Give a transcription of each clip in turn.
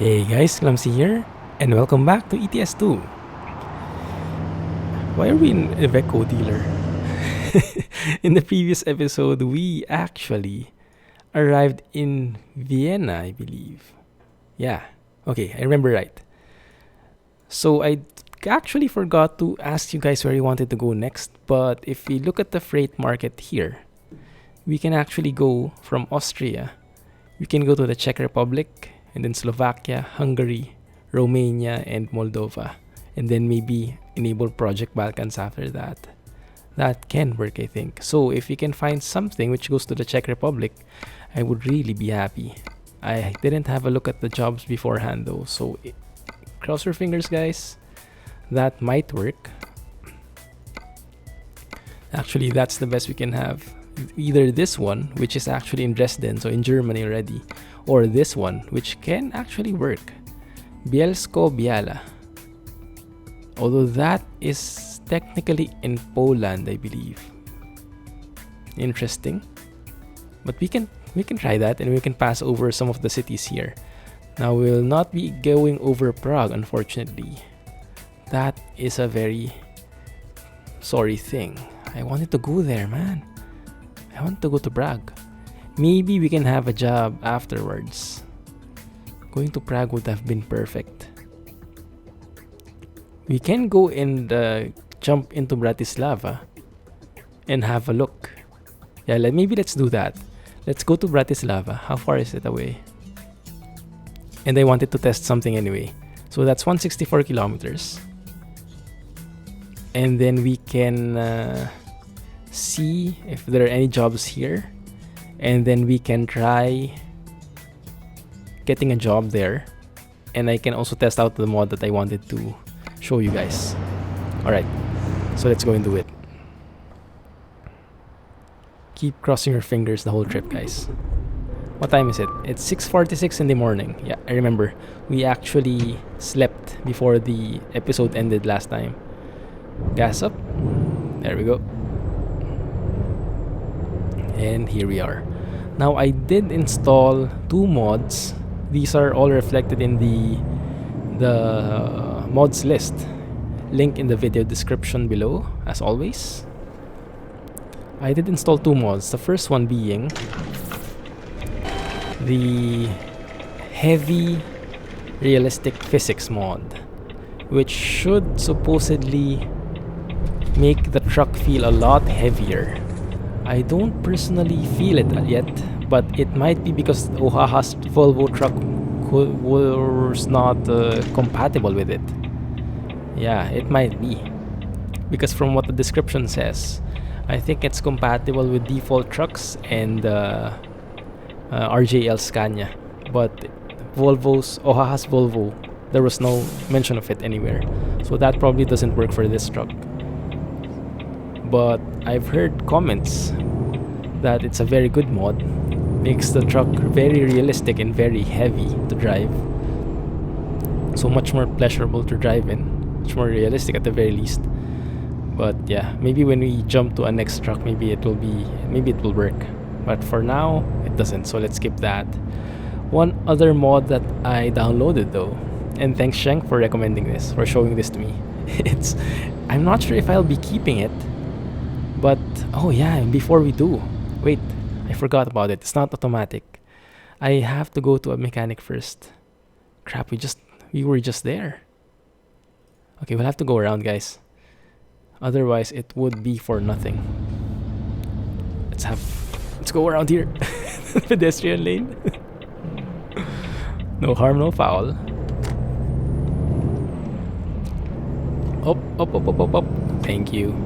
Hey guys, Clumsy here, and welcome back to ETS2. Why are we in Iveco dealer? In the previous episode, we actually arrived in Vienna, I believe. Yeah, okay, I remember right. So I actually forgot to ask you guys where you wanted to go next, but if we look at the freight market here, we can actually go from Austria. We can go to the Czech Republic, and then Slovakia, Hungary, Romania, and Moldova. And then maybe enable Project Balkans after that. That can work, I think. So if we can find something which goes to the Czech Republic, I would really be happy. I didn't have a look at the jobs beforehand though, so cross your fingers, guys. That might work. Actually, that's the best we can have. Either this one, which is actually in Dresden, so in Germany already, or this one, which can actually work. Bielsko-Biala. Although that is technically in Poland, I believe. Interesting. But we can try that, and we can pass over some of the cities here. Now we'll not be going over Prague, unfortunately. That is a very sorry thing. I wanted to go there, man. I want to go to Prague. Maybe we can have a job afterwards. Going to Prague would have been perfect. We can go and jump into Bratislava and have a look. Yeah, maybe let's do that. Let's go to Bratislava. How far is it away? And I wanted to test something anyway. So that's 164 kilometers. And then we can see if there are any jobs here, and then we can try getting a job there, and I can also test out the mod that I wanted to show you guys. Alright, so let's go and do it. Keep crossing your fingers the whole trip, guys. What time is it? It's 6:46 in the morning. Yeah, I remember we actually slept before the episode ended last time. Gas up. There we go. And here we are. Now I did install two mods. These are all reflected in the mods list. Link in the video description below, as always. I did install two mods. The first one being the heavy realistic physics mod, which should supposedly make the truck feel a lot heavier. I don't personally feel it yet, but it might be because Oaxaca's Volvo truck was not compatible with it. Yeah, it might be. Because from what the description says, I think it's compatible with default trucks and RJL Scania. But Oaxaca's Volvo, there was no mention of it anywhere. So that probably doesn't work for this truck. But I've heard comments that it's a very good mod. Makes the truck very realistic and very heavy to drive. So much more pleasurable to drive in. Much more realistic at the very least. But yeah, maybe when we jump to a next truck, maybe it will work. But for now, it doesn't. So let's skip that. One other mod that I downloaded though, and thanks Sheng for recommending this, for showing this to me. I'm not sure if I'll be keeping it. But, oh yeah, before we do, wait, I forgot about it. It's not automatic. I have to go to a mechanic first. Crap, we were just there. Okay, we'll have to go around, guys. Otherwise, it would be for nothing. Let's go around here. Pedestrian lane. No harm, no foul. Up. Thank you.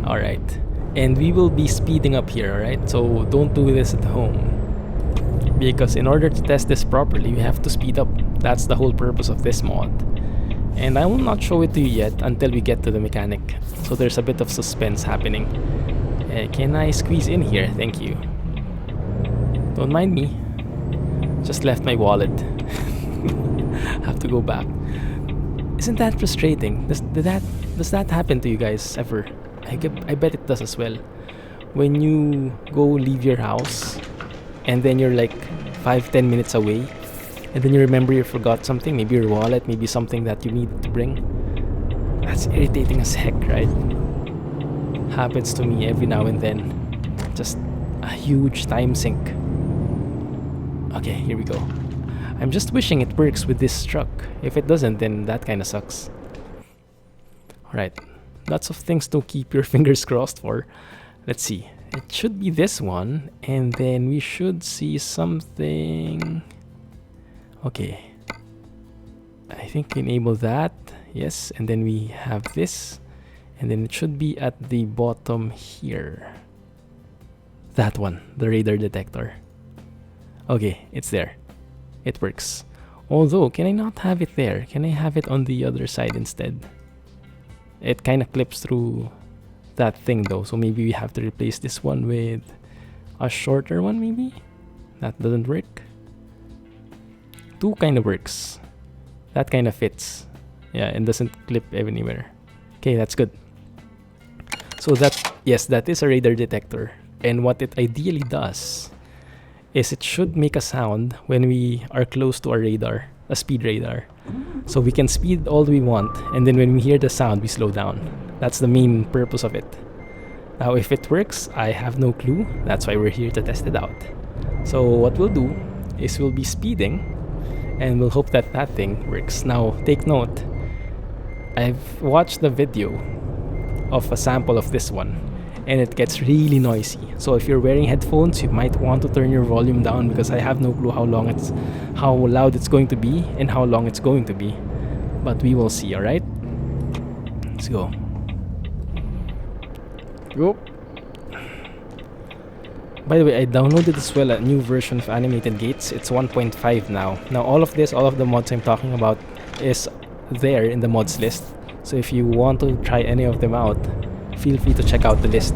Alright, and we will be speeding up here, alright? So don't do this at home, because in order to test this properly, we have to speed up. That's the whole purpose of this mod. And I will not show it to you yet until we get to the mechanic. So there's a bit of suspense happening. Can I squeeze in here? Thank you. Don't mind me. Just left my wallet. Have to go back. Isn't that frustrating? Does that happen to you guys ever? I bet it does as well. When you go leave your house and then you're like 5-10 minutes away, and then you remember you forgot something, maybe your wallet, maybe something that you needed to bring. That's irritating as heck, right? Happens to me every now and then. Just a huge time sink. Okay, here we go. I'm just wishing it works with this truck. If it doesn't, then that kind of sucks. Alright, lots of things to keep your fingers crossed for. Let's see. It should be this one, and then we should see something. Okay. I think we enable that. Yes, and then we have this. And then it should be at the bottom here. That one, the radar detector. Okay, it's there. It works. Although, can I not have it there? Can I have it on the other side instead? It kind of clips through that thing though, so maybe we have to replace this one with a shorter one maybe? That doesn't work. 2 kind of works. That kind of fits. Yeah, and doesn't clip anywhere. Okay, that's good. So that, yes, that is a radar detector. And what it ideally does is it should make a sound when we are close to a radar, a speed radar. So we can speed all we want, and then when we hear the sound, we slow down. That's the main purpose of it. Now, if it works, I have no clue. That's why we're here to test it out. So what we'll do is we'll be speeding, and we'll hope that that thing works. Now, take note. I've watched the video of a sample of this one, and it gets really noisy. So if you're wearing headphones, you might want to turn your volume down, because I have no clue how loud it's going to be and how long it's going to be. But we will see, alright? Let's go. Go. By the way, I downloaded as well a new version of animated gates. It's 1.5 now. Now all of the mods I'm talking about is there in the mods list. So if you want to try any of them out, feel free to check out the list.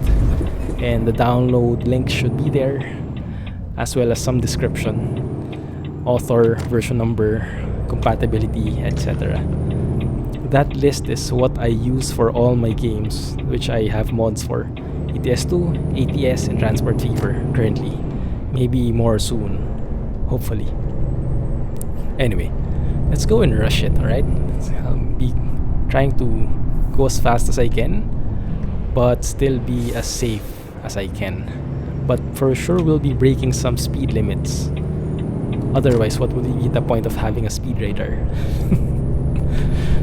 And the download link should be there, as well as some description, author, version number, compatibility, etc. That list is what I use for all my games, which I have mods for. ETS2, ATS, and Transport Fever currently. Maybe more soon, hopefully. Anyway, let's go and rush it, alright? I'll be trying to go as fast as I can, but still be as safe as I can. But for sure we'll be breaking some speed limits. Otherwise, what would be the point of having a speed radar?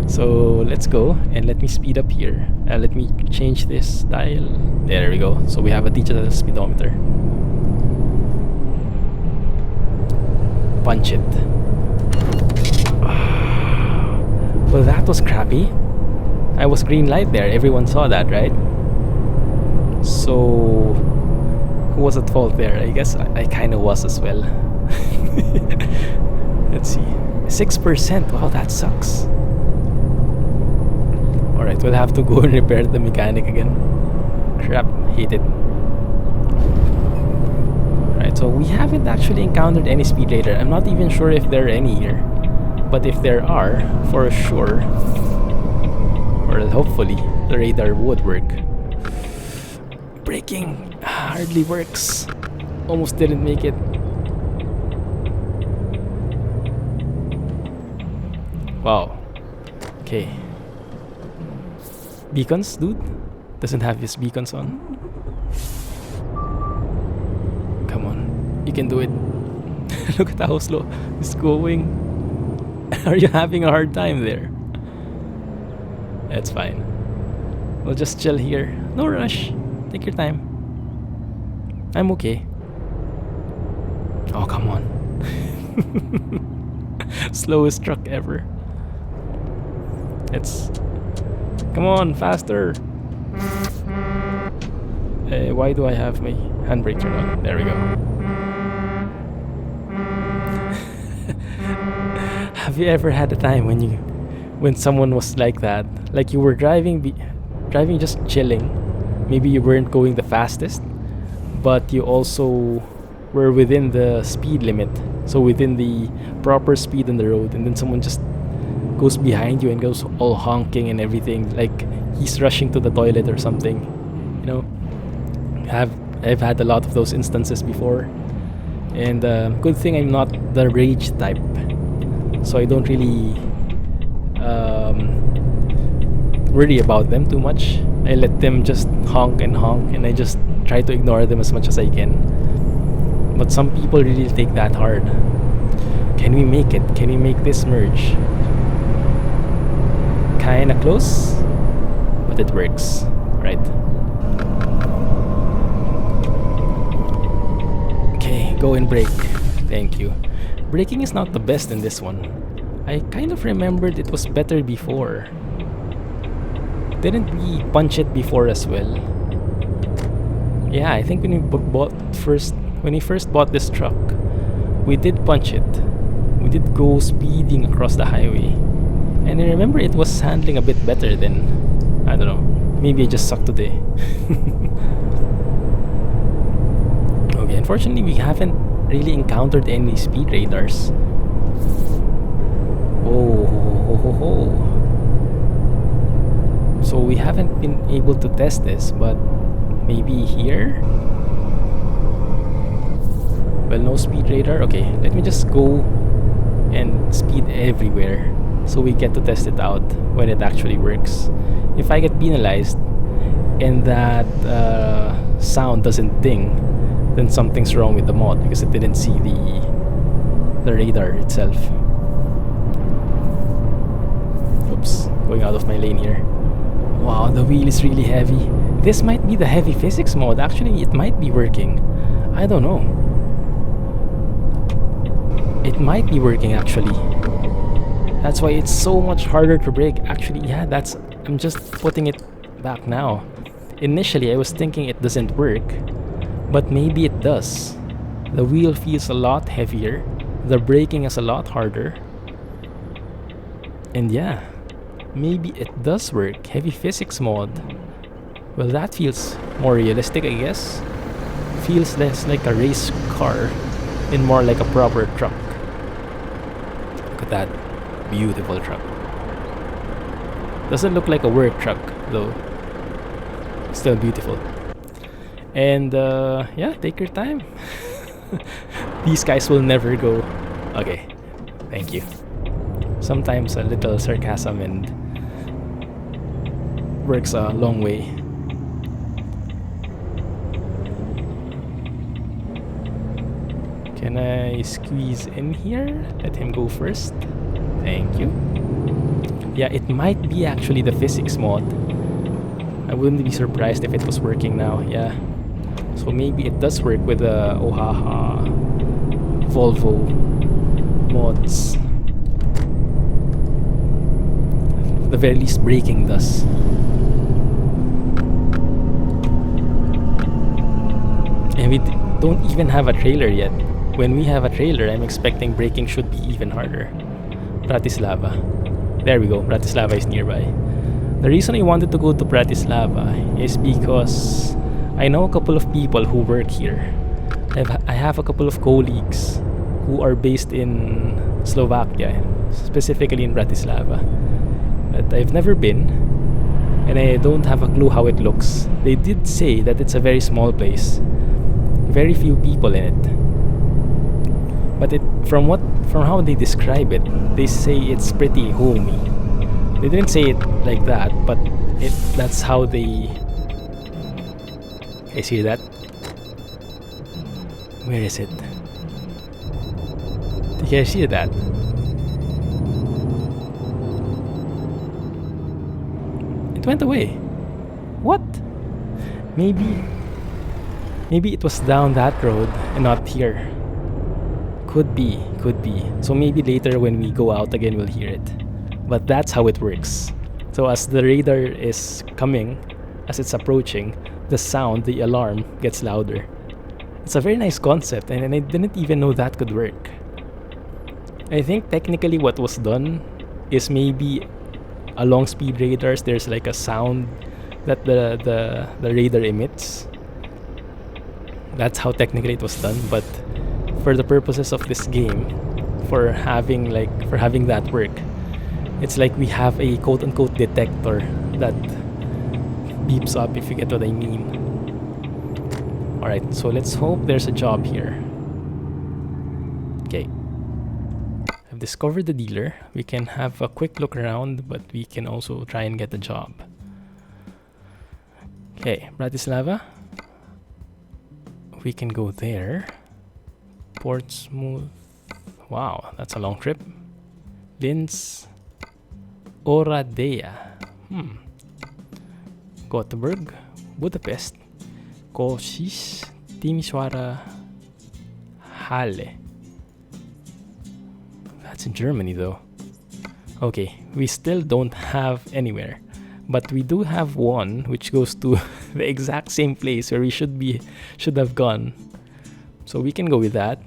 So let's go, and let me speed up here. Let me change this dial. There we go. So we have a digital speedometer. Punch it. Well, that was crappy. I was green light there. Everyone saw that, right? So who was at fault there? I guess I kind of was as well. Let's see. 6%. Wow, that sucks. Alright, we'll have to go and repair the mechanic again. Crap, hate it. Alright, so we haven't actually encountered any speed radar. I'm not even sure if there are any here. But if there are, for sure, or hopefully, the radar would work. Braking hardly works. Almost didn't make it. Wow. Okay. Beacons, dude? Doesn't have his beacons on. Come on. You can do it. Look at how slow it's going. Are you having a hard time there? That's fine. We'll just chill here. No rush. Take your time. I'm okay. Oh, come on. Slowest truck ever. It's... Come on, faster! Why do I have my handbrake turned on? There we go. Have you ever had a time when someone was like that? Like you were driving just chilling. Maybe you weren't going the fastest, but you also were within the speed limit. So within the proper speed on the road, and then someone just goes behind you and goes all honking and everything, like he's rushing to the toilet or something. You know, I've had a lot of those instances before, And good thing I'm not the rage type, so I don't really worry about them too much. I let them just honk, and I just try to ignore them as much as I can. But some people really take that hard. Can we make it? Can we make this merge? Kinda close, but it works, right? Okay, go and brake. Thank you. Braking is not the best in this one. I kind of remembered it was better before. Didn't we punch it before as well? Yeah, I think when we first bought this truck, we did punch it. We did go speeding across the highway. And I remember it was handling a bit better then. I don't know. Maybe I just suck today. Okay, unfortunately we haven't really encountered any speed radars. Oh, ho, ho, ho. So we haven't been able to test this, but maybe here? Well, no speed radar. Okay, let me just go and speed everywhere so we get to test it out when it actually works. If I get penalized and that sound doesn't ding, then something's wrong with the mod because it didn't see the radar itself. Oops, going out of my lane here. Wow, the wheel is really heavy. This might be the heavy physics mode. Actually, it might be working. I don't know. It might be working actually. That's why it's so much harder to brake. Actually, yeah, I'm just putting it back now. Initially, I was thinking it doesn't work, but maybe it does. The wheel feels a lot heavier. The braking is a lot harder. And yeah, maybe it does work. Heavy physics mode. Well, that feels more realistic, I guess. Feels less like a race car and more like a proper truck. Look at that beautiful truck. Doesn't look like a work truck though. Still beautiful. And yeah, take your time. These guys will never go. Okay, thank you. Sometimes a little sarcasm and works a long way. Can I squeeze in here? Let him go first. Thank you. Yeah, it might be actually the physics mod. I wouldn't be surprised if it was working now. Yeah. So maybe it does work with the Ohaha Volvo mods. At the very least, braking does. And we don't even have a trailer yet. When we have a trailer, I'm expecting braking should be even harder. Bratislava. There we go. Bratislava is nearby. The reason I wanted to go to Bratislava is because I know a couple of people who work here. I have a couple of colleagues who are based in Slovakia, specifically in Bratislava. But I've never been, and I don't have a clue how it looks. They did say that it's a very small place. Very few people in it. But from how they describe it, they say it's pretty homey. They didn't say it like that, but that's how they... I see that. Where is it? Do you guys see that? It went away. What? Maybe it was down that road and not here. Could be. So maybe later when we go out again we'll hear it. But that's how it works. So as the radar is coming, as it's approaching, the sound, the alarm gets louder. It's a very nice concept, and I didn't even know that could work. I think technically what was done is maybe along speed radars there's like a sound that the radar emits. That's how technically it was done, but for the purposes of this game, for having that work, it's like we have a quote-unquote detector that beeps up, if you get what I mean. Alright, so let's hope there's a job here. I've discovered the dealer. We can have a quick look around, but we can also try and get a job. Okay, Bratislava. We can go there. Portsmouth. Wow, that's a long trip. Linz. Oradea. Gothenburg. Budapest. Kosice. Timisoara. Halle. That's in Germany though. Okay, we still don't have anywhere. But we do have one which goes to the exact same place where we should have gone. So we can go with that.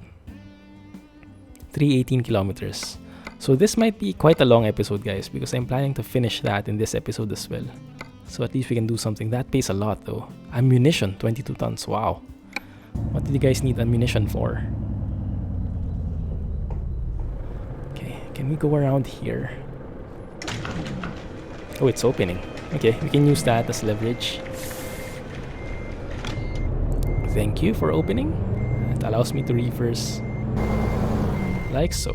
318 kilometers. So this might be quite a long episode, guys, because I'm planning to finish that in this episode as well. So at least we can do something. That pays a lot though. Ammunition, 22 tons. Wow. What do you guys need ammunition for? Okay, can we go around here? Oh, it's opening. Okay, we can use that as leverage. Thank you for opening. It allows me to reverse like so.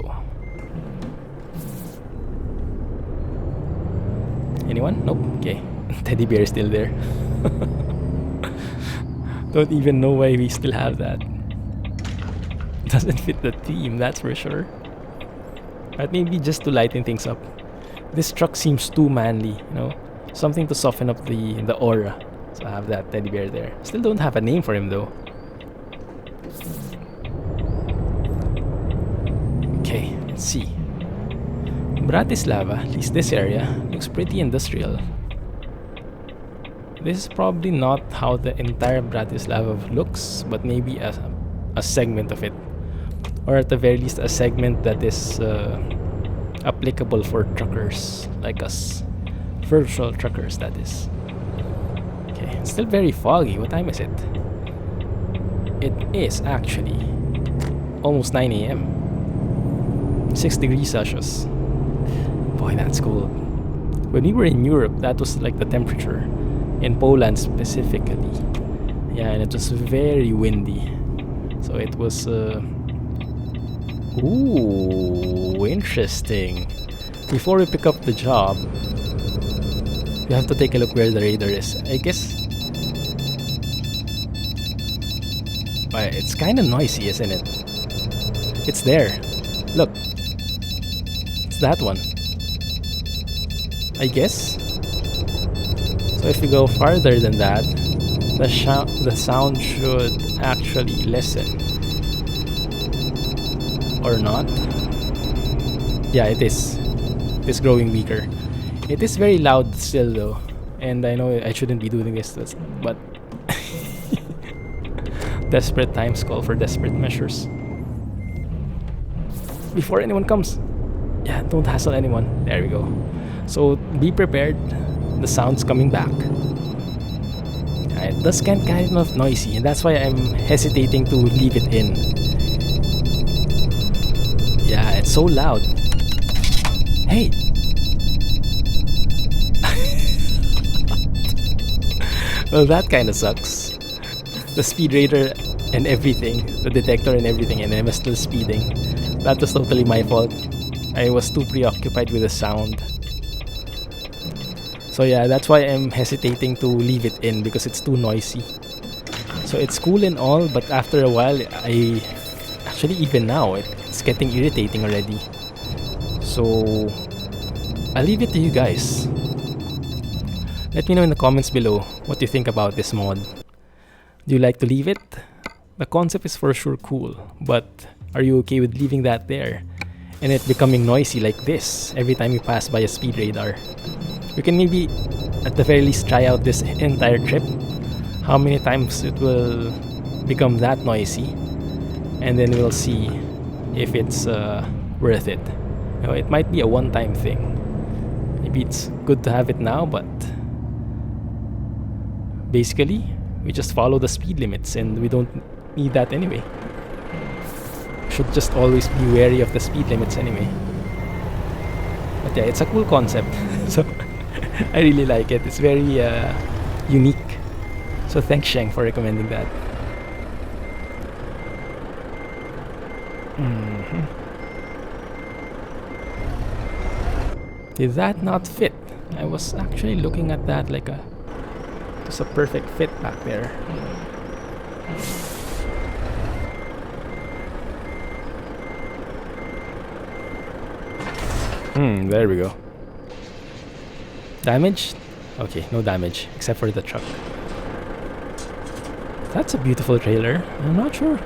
Anyone? Nope. Okay. Teddy bear is still there. Don't even know why we still have that. Doesn't fit the theme, that's for sure. But maybe just to lighten things up. This truck seems too manly, you know? Something to soften up the aura. So I have that teddy bear there. Still don't have a name for him though. Okay, let's see. Bratislava, at least this area, looks pretty industrial. This is probably not how the entire Bratislava looks, but maybe a segment of it. Or at the very least a segment that is applicable for truckers like us. Virtual truckers, that is. Okay, it's still very foggy. What time is it? It is actually almost 9 AM. 6 degrees Celsius. Boy, that's cold. When we were in Europe, that was like the temperature. In Poland specifically. Yeah, and it was very windy. So it was... Ooh, interesting. Before we pick up the job, we have to take a look where the radar is. I guess... But it's kind of noisy, isn't it? It's there. Look. It's that one. I guess. So if we go farther than that, the sound should actually lessen. Or not? Yeah, it is. It's growing weaker. It is very loud still though. And I know I shouldn't be doing this, but desperate times call for desperate measures. Before anyone comes. Yeah, don't hassle anyone. There we go. So be prepared. The sound's coming back. It does get kind of noisy, and that's why I'm hesitating to leave it in. Yeah, it's so loud. Hey! Well, that kind of sucks. The speed radar and everything, the detector and everything, and I was still speeding. That was totally my fault. I was too preoccupied with the sound. So yeah, that's why I'm hesitating to leave it in, because it's too noisy. So it's cool and all, but after a while, actually even now, it's getting irritating already. So I'll leave it to you guys. Let me know in the comments below what you think about this mod. Do you like to leave it? The concept is for sure cool, but are you okay with leaving that there and it becoming noisy like this every time you pass by a speed radar? We can maybe at the very least try out this entire trip, how many times it will become that noisy, and then we'll see if it's worth it. You know, it might be a one-time thing. Maybe it's good to have it now, but basically we just follow the speed limits and we don't need that anyway. Should just always be wary of the speed limits anyway. But yeah, it's a cool concept. So I really like it. It's very unique. So thanks Sheng for recommending that. Did that not fit? I was actually looking at that like just a perfect fit back there. There we go. Damage? Okay, no damage, except for the truck. That's a beautiful trailer. I'm not sure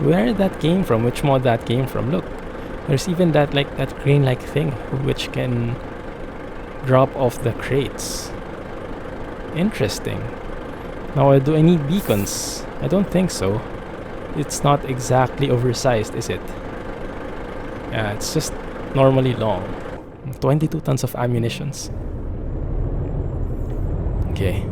where that came from, which mod that came from. Look, there's even that crane-like thing which can drop off the crates. Interesting. Now, do I need beacons? I don't think so. It's not exactly oversized, is it? Yeah, it's just normally long. 22 tons of ammunitions. Okay.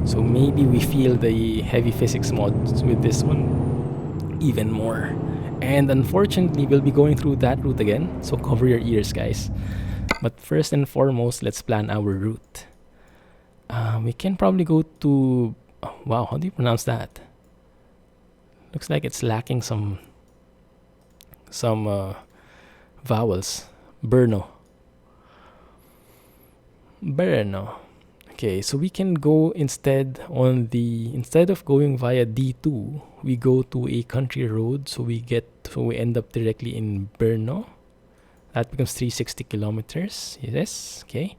So maybe we feel the heavy physics mods with this one even more. And unfortunately, we'll be going through that route again. So cover your ears, guys. But first and foremost, let's plan our route. We can probably go to... Oh, wow, how do you pronounce that? Looks like it's lacking some vowels. Brno. Okay, so we can go instead of going via D2, we go to a country road, so we end up directly in Brno. That becomes 360 kilometers. Yes, okay.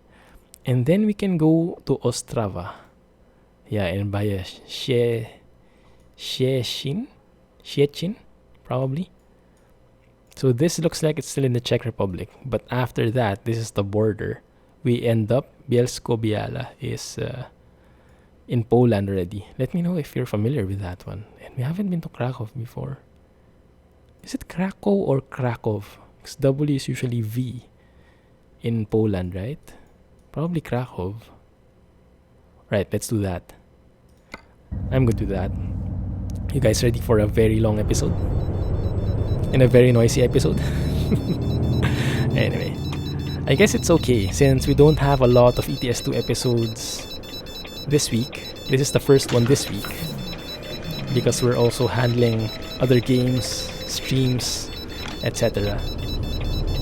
And then we can go to Ostrava. Yeah, and via Szczecin, probably. So this looks like it's still in the Czech Republic, but after that, this is the border. We end up, Bielsko-Biała is in Poland already. Let me know if you're familiar with that one. And we haven't been to Krakow before. Is it Krakow or Krakow? Because W is usually V in Poland, right? Probably Krakow. Right, let's do that. I'm going to do that. You guys ready for a very long episode? And a very noisy episode? Anyway, I guess it's okay since we don't have a lot of ETS2 episodes this week. This is the first one this week because we're also handling other games, streams, etc.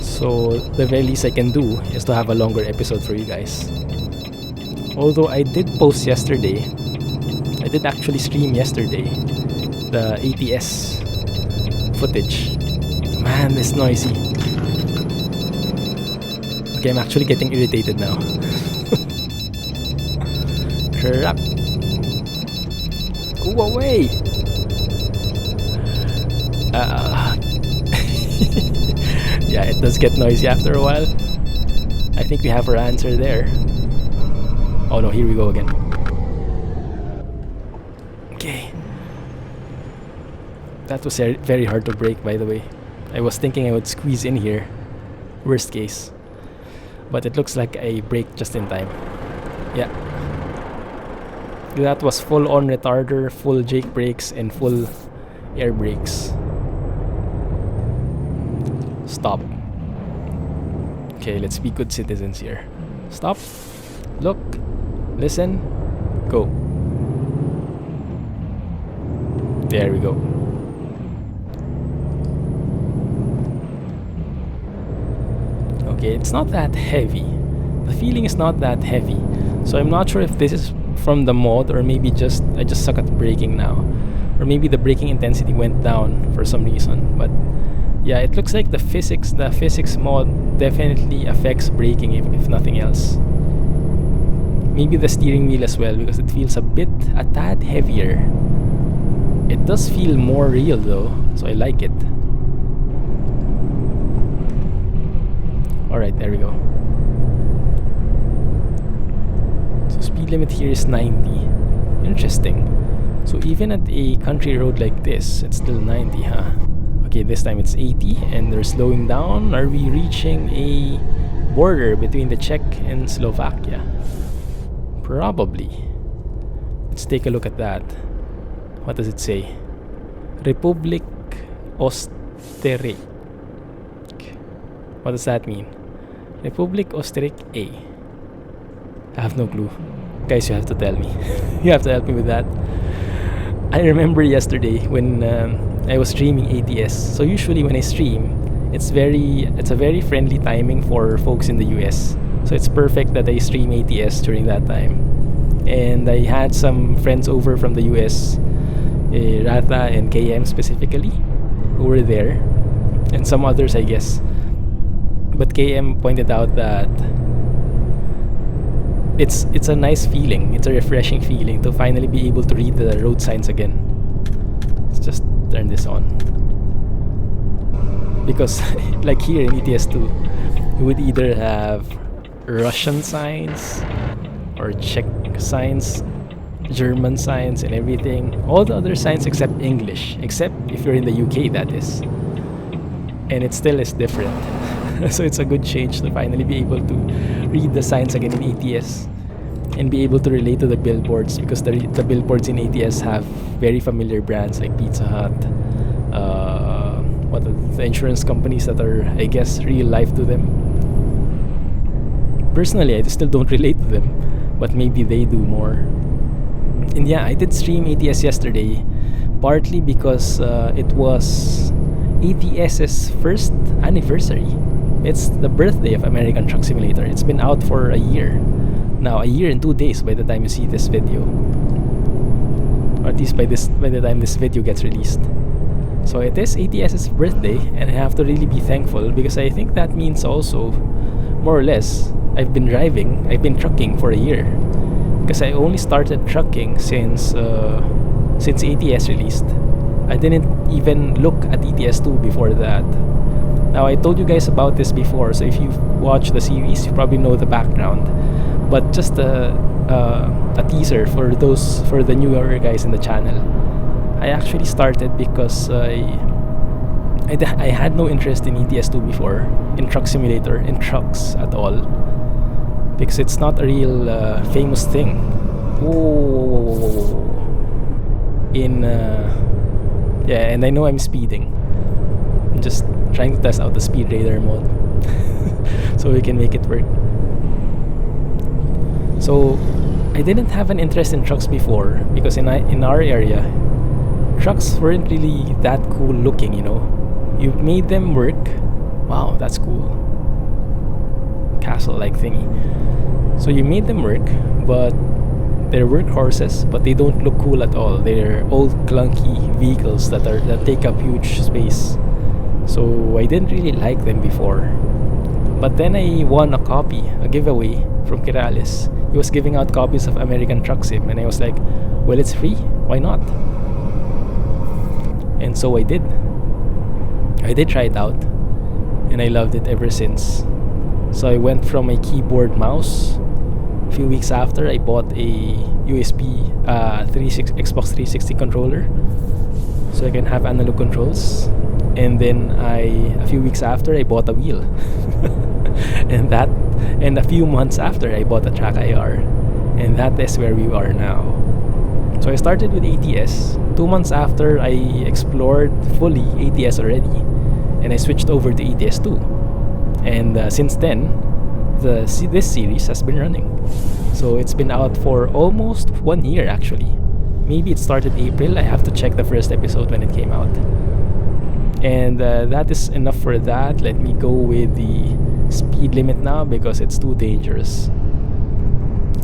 So the very least I can do is to have a longer episode for you guys. Although I did post yesterday, I did actually stream yesterday the ATS footage. Man, it's noisy. Okay, I'm actually getting irritated now. Crap. Go away. Yeah, it does get noisy after a while. I think we have our answer there. Oh no, here we go again. Okay. That was very hard to break, by the way. I was thinking I would squeeze in here. Worst case. But it looks like I break just in time. Yeah. That was full on retarder, full Jake brakes, and full air brakes. Stop. Okay, let's be good citizens here. Stop. Look. Listen. Go. There we go. Okay, it's not that heavy. The feeling is not that heavy. So I'm not sure if this is from the mod or maybe I just suck at braking now. Or maybe the braking intensity went down for some reason. But yeah, it looks like the physics mod definitely affects braking if nothing else. Maybe the steering wheel as well because it feels a tad heavier. It does feel more real though, so I like it. Alright, there we go. So speed limit here is 90. Interesting. So even at a country road like this, it's still 90, huh? Okay, this time it's 80 and they're slowing down. Are we reaching a border between the Czech and Slovakia? Probably. Let's take a look at that. What does it say? Republik Oostenrijk. What does that mean? Republik Oostenrijk. I have no clue. Guys, you have to tell me. You have to help me with that. I remember yesterday when I was streaming ATS. So usually when I stream, it's a very friendly timing for folks in the US. So it's perfect that I stream ATS during that time. And I had some friends over from the US, Rata and KM specifically, who were there, and some others, I guess. But KM pointed out that it's a nice feeling, it's a refreshing feeling to finally be able to read the road signs again. Let's just turn this on. Because like here in ETS2, you would either have Russian signs or Czech signs, German signs and everything. All the other signs except English, except if you're in the UK, that is. And it still is different. So it's a good change to finally be able to read the signs again in ATS and be able to relate to the billboards, because the billboards in ATS have very familiar brands like Pizza Hut, what are the insurance companies that are, I guess, real life to them. Personally, I still don't relate to them, but maybe they do more. And yeah, I did stream ATS yesterday, partly because it was ATS's first anniversary. It's the birthday of American Truck Simulator. It's been out for a year. Now, a year and 2 days by the time you see this video. Or at least by the time this video gets released. So it is ATS's birthday, and I have to really be thankful, because I think that means also, more or less, I've been trucking for a year. Because I only started trucking since ATS released. I didn't even look at ETS2 before that. Now, I told you guys about this before, so if you've watched the series, you probably know the background. But just a teaser for the newer guys in the channel. I actually started because I had no interest in ETS2 before, in Truck Simulator, in trucks at all, because it's not a real famous thing. Whoa. Yeah, and I know I'm speeding. I'm just trying to test out the speed radar mode so we can make it work. So I didn't have an interest in trucks before, because in our area, trucks weren't really that cool looking, you know. You made them work. Wow, that's cool. Castle-like thingy. So you made them work, but they're workhorses, but they don't look cool at all. They're old clunky vehicles that take up huge space. So I didn't really like them before. But then I won a giveaway from Kirales. He was giving out copies of American Truck Sim, and I was like, well, it's free, why not? And so I did try it out, and I loved it ever since. So I went from a keyboard mouse. A few weeks after, I bought a USB Xbox 360 controller, so I can have analog controls. And then a few weeks after, I bought a wheel. and a few months after, I bought a TrackIR, and that is where we are now. So I started with ATS. 2 months after, I explored fully ATS already, and I switched over to ETS2. And since then, this series has been running. So it's been out for almost 1 year, actually. Maybe it started April. I have to check the first episode when it came out. And that is enough for that. Let me go with the speed limit now, because it's too dangerous.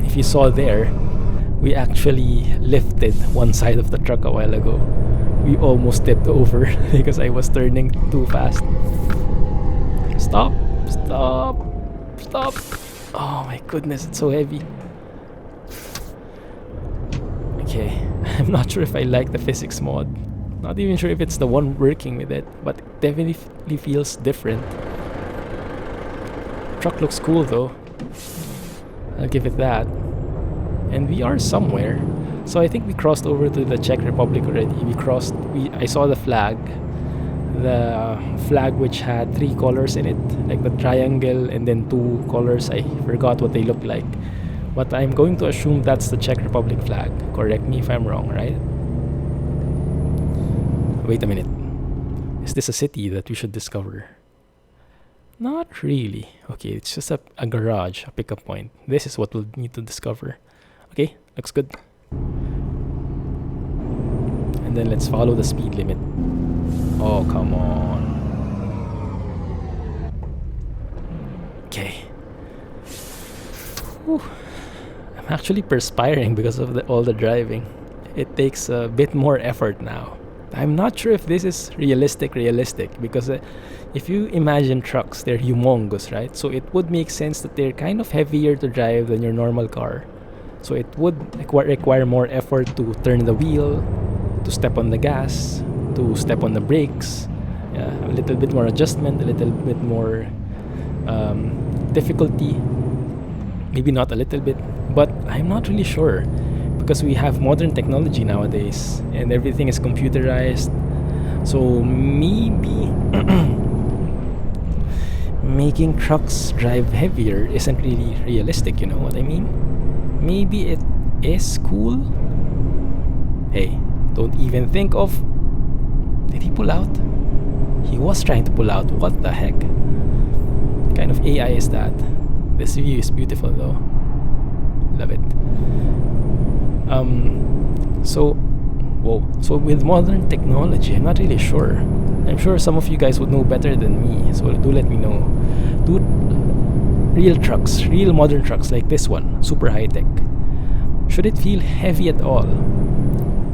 If you saw there, we actually lifted one side of the truck a while ago. We almost tipped over because I was turning too fast. Stop! Oh my goodness, it's so heavy. Okay, I'm not sure if I like the physics mod. Not even sure if it's the one working with it, but it definitely feels different. Truck looks cool though. I'll give it that. And we are somewhere. So I think we crossed over to the Czech Republic already. I saw the flag. The flag which had 3 colors in it, like the triangle and then 2 colors. I forgot what they look like. But I'm going to assume that's the Czech Republic flag. Correct me if I'm wrong, right? Wait a minute. Is this a city that we should discover? Not really. Okay, it's just a garage, a pickup point. This is what we'll need to discover. Okay, looks good. And then let's follow the speed limit. Oh, come on. Whew. I'm actually perspiring because of all the driving. It takes a bit more effort now. I'm not sure if this is realistic because if you imagine trucks, they're humongous, right? So it would make sense that they're kind of heavier to drive than your normal car. So it would require more effort to turn the wheel, to step on the gas, to step on the brakes. Yeah, a little bit more adjustment, a little bit more difficulty. Maybe not a little bit, but I'm not really sure because we have modern technology nowadays and everything is computerized. So maybe making trucks drive heavier isn't really realistic, you know what I mean? Maybe it is cool. Hey, don't even think of... Did he pull out? He was trying to pull out. What the heck? What kind of AI is that? This view is beautiful though. Love it. So with modern technology, I'm not really sure. I'm sure some of you guys would know better than me, so do let me know. Dude, real trucks, real modern trucks like this one, super high tech, should it feel heavy at all?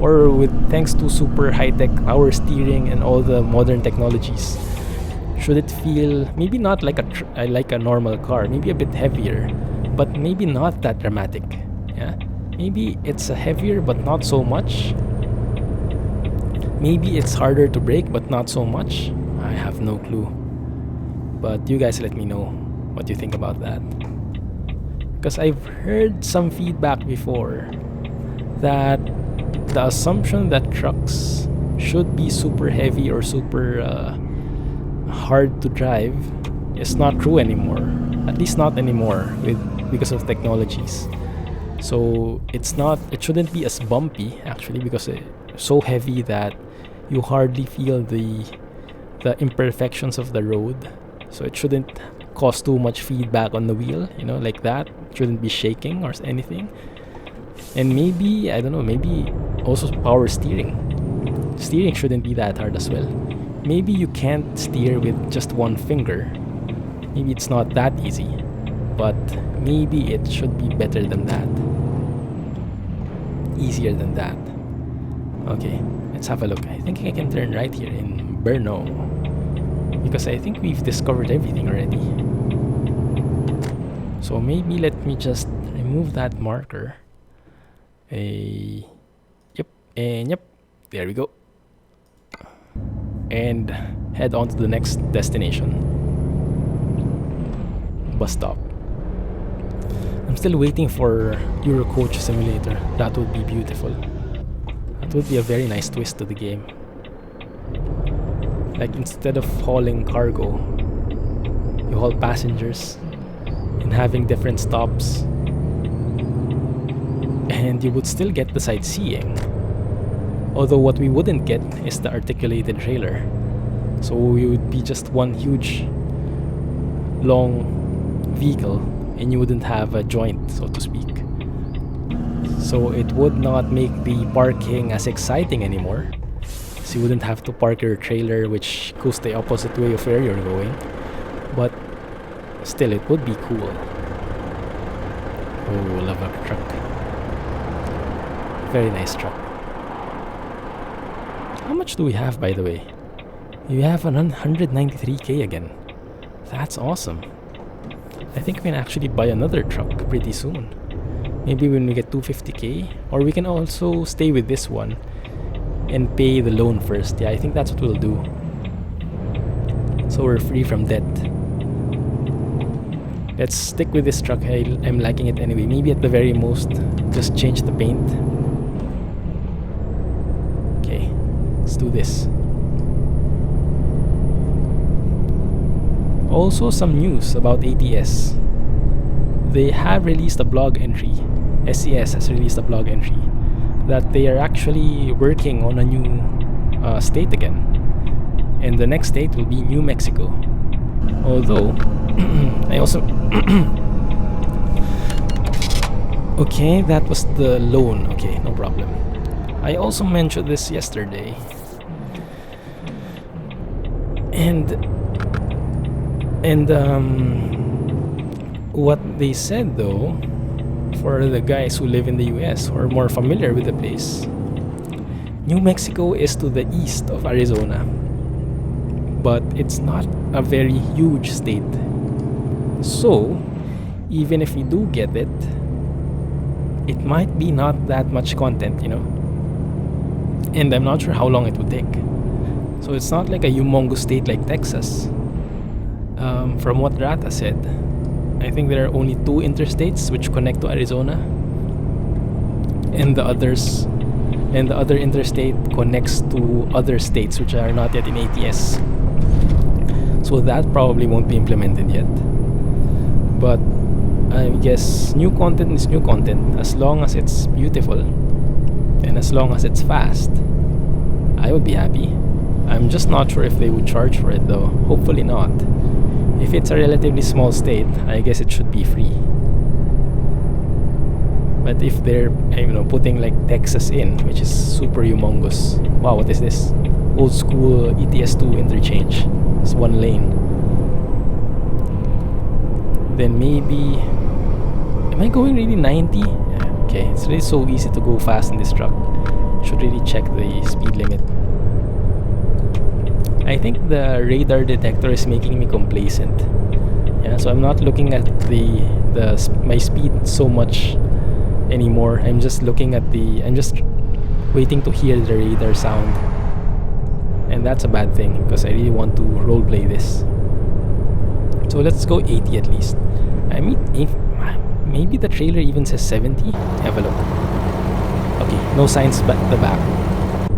Or with thanks to super high tech power steering and all the modern technologies, should it feel maybe not like a normal car, maybe a bit heavier, but maybe not that dramatic? Yeah, maybe it's a heavier but not so much. Maybe it's harder to brake but not so much. I have no clue, but you guys let me know what you think about that, because I've heard some feedback before that the assumption that trucks should be super heavy or super hard to drive is not true anymore. At least not anymore because of technologies. So it shouldn't be as bumpy actually, because it's so heavy that you hardly feel the imperfections of the road. So it shouldn't cause too much feedback on the wheel, you know, like that. It shouldn't be shaking or anything. And maybe, I don't know, maybe also power steering. Steering shouldn't be that hard as well. Maybe you can't steer with just one finger. Maybe it's not that easy. But maybe it should be better than that. Easier than that. Okay, let's have a look. I think I can turn right here in Brno, because I think we've discovered everything already. So maybe let me just remove that marker. Yep, and yep, there we go. And head on to the next destination. Bus stop. I'm still waiting for Eurocoach Simulator. That would be beautiful. That would be a very nice twist to the game. Like, instead of hauling cargo, you haul passengers and having different stops. And you would still get the sightseeing. Although what we wouldn't get is the articulated trailer. So you would be just one huge long vehicle and you wouldn't have a joint, so to speak. So it would not make the parking as exciting anymore. So you wouldn't have to park your trailer which goes the opposite way of where you're going. But still, it would be cool. Oh, love a truck. Very nice truck. How much do we have, by the way? We have 193k again. That's awesome. I think we can actually buy another truck pretty soon. Maybe when we get 250k, or we can also stay with this one and pay the loan first. Yeah, I think that's what we'll do. So we're free from debt. Let's stick with this truck. I'm liking it anyway. Maybe at the very most, just change the paint. Okay, let's do this. Also, some news about ATS. They have released a blog entry. SES has released a blog entry that they are actually working on a new state again. And the next state will be New Mexico. Although, I also... Okay, that was the loan. Okay, no problem. I also mentioned this yesterday. And what they said though for the guys who live in the US who are more familiar with the place, New Mexico is to the east of Arizona, but it's not a very huge state. So, even if we do get it, it might be not that much content, you know? And I'm not sure how long it would take. So it's not like a humongous state like Texas. From what Rata said, I think there are only 2 interstates which connect to Arizona, and the other interstate connects to other states which are not yet in ATS. So that probably won't be implemented yet. But I guess new content is new content as long as it's beautiful and as long as it's fast. I would be happy. I'm just not sure if they would charge for it though. Hopefully not. If it's a relatively small state, I guess it should be free. But if they're, putting like Texas in, which is super humongous. Wow, what is this? Old school ETS2 interchange. It's 1 lane. Then maybe... Am I going really 90? Yeah, okay, it's really so easy to go fast in this truck. Should really check the speed limit. I think the radar detector is making me complacent. Yeah, so I'm not looking at my speed so much anymore. I'm just looking at I'm just waiting to hear the radar sound. And that's a bad thing because I really want to roleplay this. So let's go 80 at least. I mean, maybe the trailer even says 70. Have a look. Okay, no signs at the back,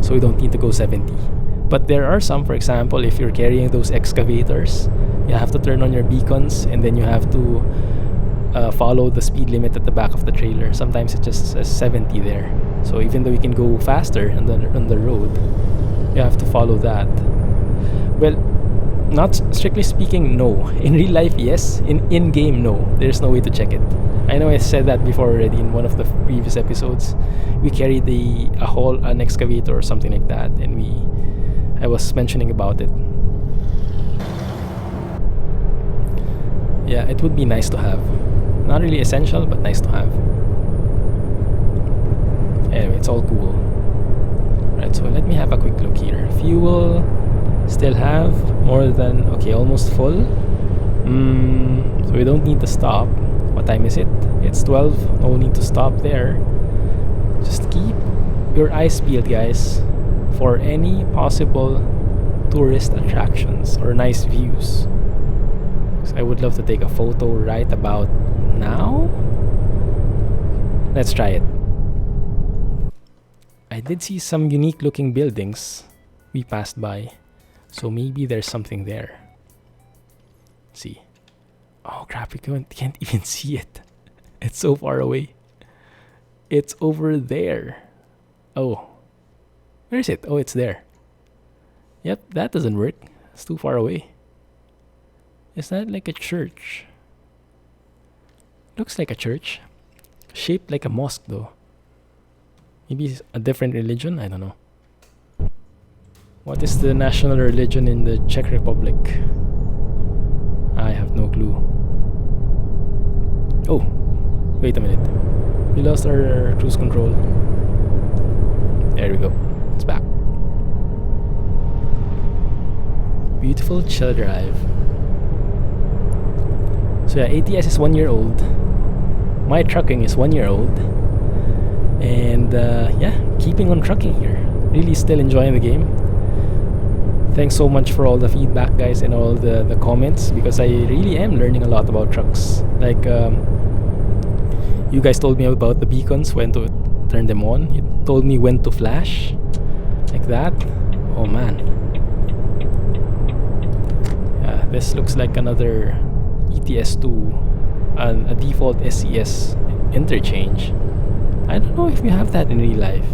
so we don't need to go 70. But there are some, for example, if you're carrying those excavators, you have to turn on your beacons and then you have to follow the speed limit at the back of the trailer. Sometimes it just says 70 there. So even though you can go faster on the road, you have to follow that. Well, not strictly speaking, no. In real life, yes. In game, no. There's no way to check it. I know I said that before already in one of the previous episodes. We carried an excavator or something like that, and I was mentioning about it. Yeah, it would be nice to have. Not really essential, but nice to have. Anyway, it's all cool. Right, so let me have a quick look here. Fuel, still have more than, okay, almost full. So we don't need to stop. What time is it? It's 12. No need to stop there. Just keep your eyes peeled, guys, for any possible tourist attractions or nice views. So I would love to take a photo right about now. Let's try it. I did see some unique looking buildings we passed by, so maybe there's something there. Let's see. Oh crap, we can't even see it. It's so far away. It's over there. Oh. Where is it? Oh, it's there. Yep, that doesn't work. It's too far away. Is that like a church? Looks like a church. Shaped like a mosque though. Maybe it's a different religion? I don't know. What is the national religion in the Czech Republic? I have no clue. Oh, wait a minute. We lost our cruise control. There we go. It's back. Beautiful chill drive. So yeah, ATS is 1 year old. My trucking is 1 year old. And yeah, keeping on trucking here. Really still enjoying the game. Thanks so much for all the feedback, guys, and all the comments, because I really am learning a lot about trucks. Like, you guys told me about the beacons, when to turn them on. You told me when to flash. Like that. Oh man. Yeah, this looks like another ETS2, a default SCS interchange. I don't know if we have that in real life.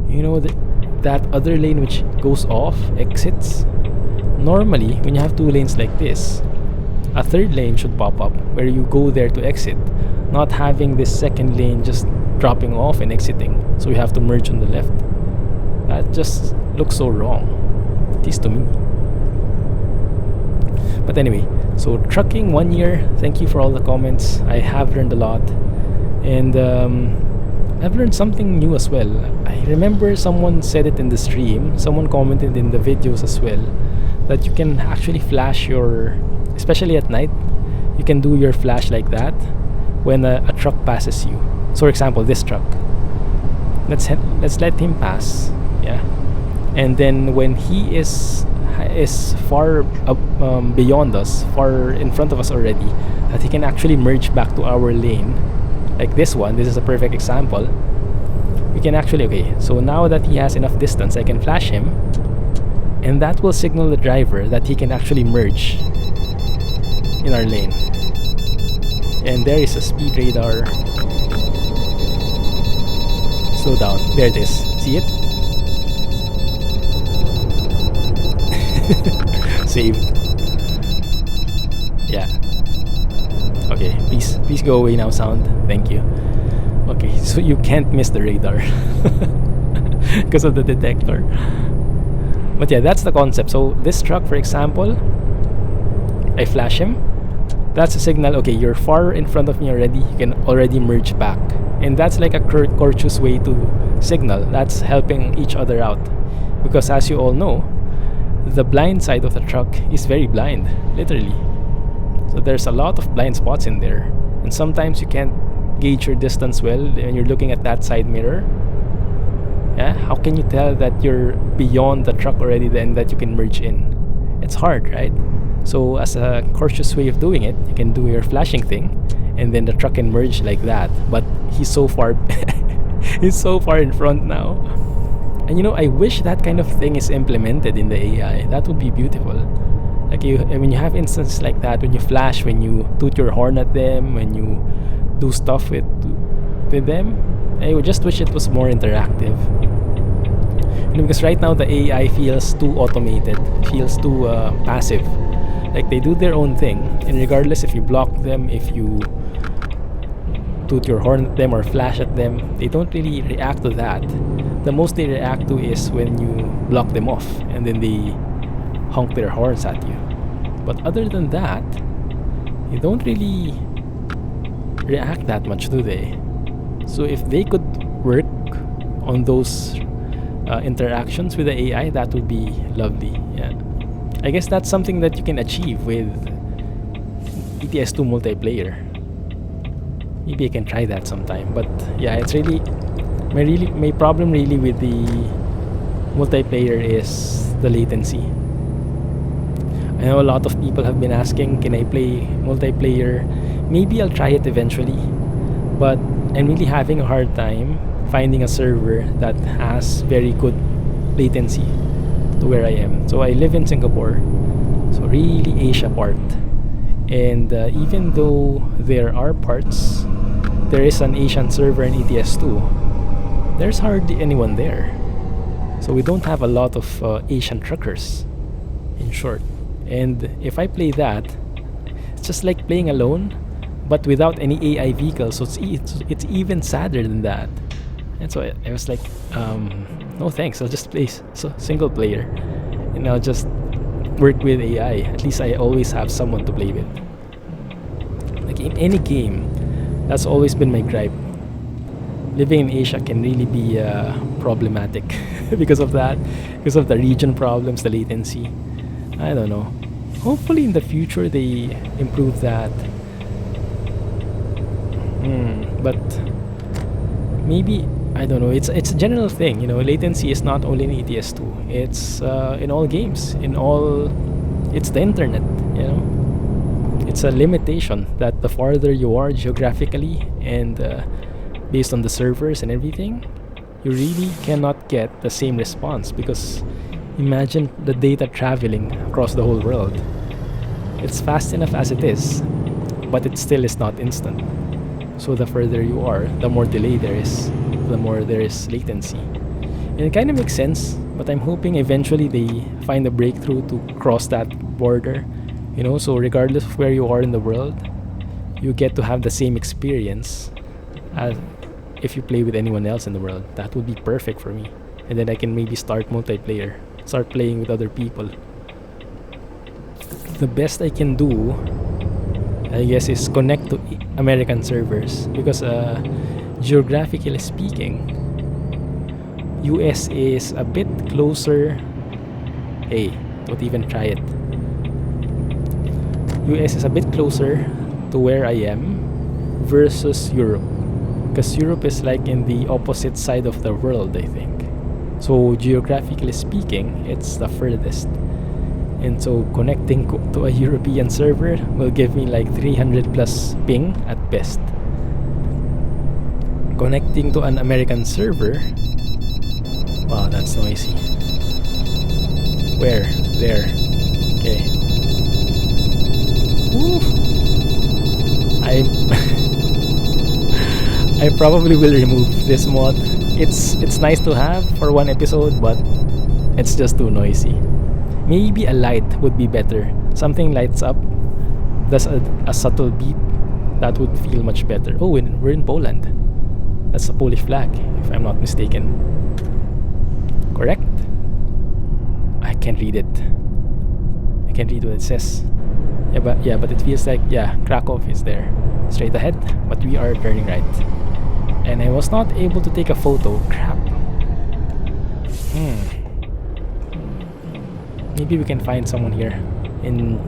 You know, that other lane which goes off, exits. Normally, when you have 2 lanes like this, a 3rd lane should pop up where you go there to exit, not having this 2nd lane just dropping off and exiting, so you have to merge on the left. That just looks so wrong, at least to me. But anyway, so trucking 1 year. Thank you for all the comments. I have learned a lot, And I've learned something new as well. I remember someone said it in the stream, someone commented in the videos as well, that you can actually flash your, especially at night, you can do your flash like that when a truck passes you. So for example, this truck, let's let him pass, yeah, and then when he is far beyond us, far in front of us already, that he can actually merge back to our lane, like this one. This is a perfect example. We can actually, okay, so now that he has enough distance, I can flash him, and that will signal the driver that he can actually merge in our lane. And there is a speed radar. Slow down. There it is. See it? Saved. Yeah. Okay, please go away now, sound. Thank you. Okay, so you can't miss the radar because of the detector. But yeah, that's the concept. So this truck, for example, I flash him. That's a signal, okay, you're far in front of me already, you can already merge back. And that's like a courteous way to signal. That's helping each other out. Because as you all know, the blind side of the truck is very blind, literally. So there's a lot of blind spots in there. And sometimes you can't gauge your distance well when you're looking at that side mirror. Yeah, how can you tell that you're beyond the truck already then that you can merge in? It's hard, right? So as a cautious way of doing it, you can do your flashing thing, and then the truck can merge like that. But he's so far, he's so far in front now. And you know, I wish that kind of thing is implemented in the AI. That would be beautiful. Like when you have instances like that, when you flash, when you toot your horn at them, when you do stuff with them, I would just wish it was more interactive. You know, because right now the AI feels too automated, feels too passive. Like they do their own thing, and regardless if you block them, if you toot your horn at them or flash at them, they don't really react to that. The most they react to is when you block them off, and then they honk their horns at you. But other than that, they don't really react that much, do they? So if they could work on those interactions with the AI, that would be lovely. Yeah, I guess that's something that you can achieve with ETS2 multiplayer. Maybe I can try that sometime. But yeah, it's really my problem really with the multiplayer is the latency. I know a lot of people have been asking, can I play multiplayer? Maybe I'll try it eventually, but I'm really having a hard time finding a server that has very good latency to where I am. So I live in Singapore, so really Asia part. And even though there are parts, there is an Asian server in ETS2, there's hardly anyone there. So we don't have a lot of Asian truckers, in short. And if I play that, it's just like playing alone, but without any AI vehicles. So it's even sadder than that. And so I was like, no thanks, I'll just play single player, and I'll just work with AI. At least I always have someone to play with. Like in any game, that's always been my gripe. Living in Asia can really be problematic because of that, because of the region problems, the latency. I don't know. Hopefully in the future they improve that. But maybe, I don't know. It's a general thing, you know. Latency is not only in ETS2. It's in all games. It's the internet, you know. It's a limitation that the farther you are geographically and based on the servers and everything, you really cannot get the same response, because imagine the data traveling across the whole world. It's fast enough as it is, but it still is not instant. So the further you are, the more delay there is, the more there is latency. And it kind of makes sense, but I'm hoping eventually they find a breakthrough to cross that border, you know, so regardless of where you are in the world, you get to have the same experience as if you play with anyone else in the world. That would be perfect for me. And then I can maybe start multiplayer, start playing with other people. The best I can do I guess, is connect to American servers because geographically speaking, US is a bit closer. Hey, don't even try it. US is a bit closer to where I am versus Europe, because Europe is like in the opposite side of the world, I think. So geographically speaking, it's the furthest. And so connecting to a European server will give me like 300 plus ping at best. Connecting to an American server, wow, that's noisy. Where? There. Okay. Woo. I probably will remove this mod. It's nice to have for one episode, but it's just too noisy. Maybe a light would be better. Something lights up, does a subtle beep. That would feel much better. Oh, we're in Poland. That's a Polish flag, if I'm not mistaken. Correct? I can't read it. I can't read what it says. Yeah, but it feels like, yeah, Krakow is there. Straight ahead, but we are turning right. And I was not able to take a photo. Crap. Maybe we can find someone here in...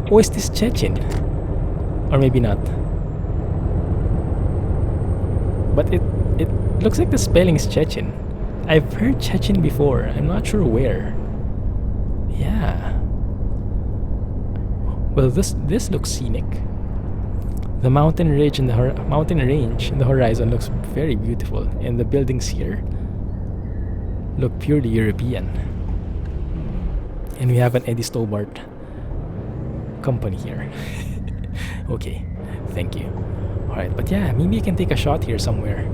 Oh, is this Chechen? Or maybe not. But it looks like the spelling is Chechen. I've heard Chechen before. I'm not sure where. Yeah. Well, this looks scenic. The mountain range in the horizon looks very beautiful, and the buildings here look purely European. And we have an Eddie Stobart company here. Okay, thank you. Alright, but yeah, maybe you can take a shot here somewhere.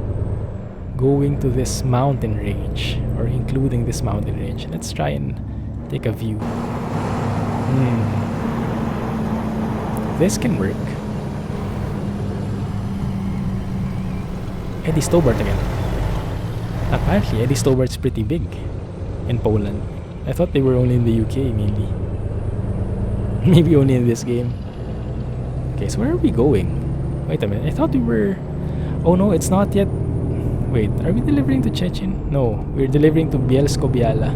Going to this mountain range, or including this mountain range. Let's try and take a view. This can work. Eddie Stobart again. Apparently, Eddie Stobart's pretty big in Poland. I thought they were only in the UK mainly. Maybe only in this game. Okay, so where are we going? Wait a minute, I thought we were... Oh no, it's not yet... Wait, are we delivering to Chechen? No, we're delivering to Bielsko-Biala.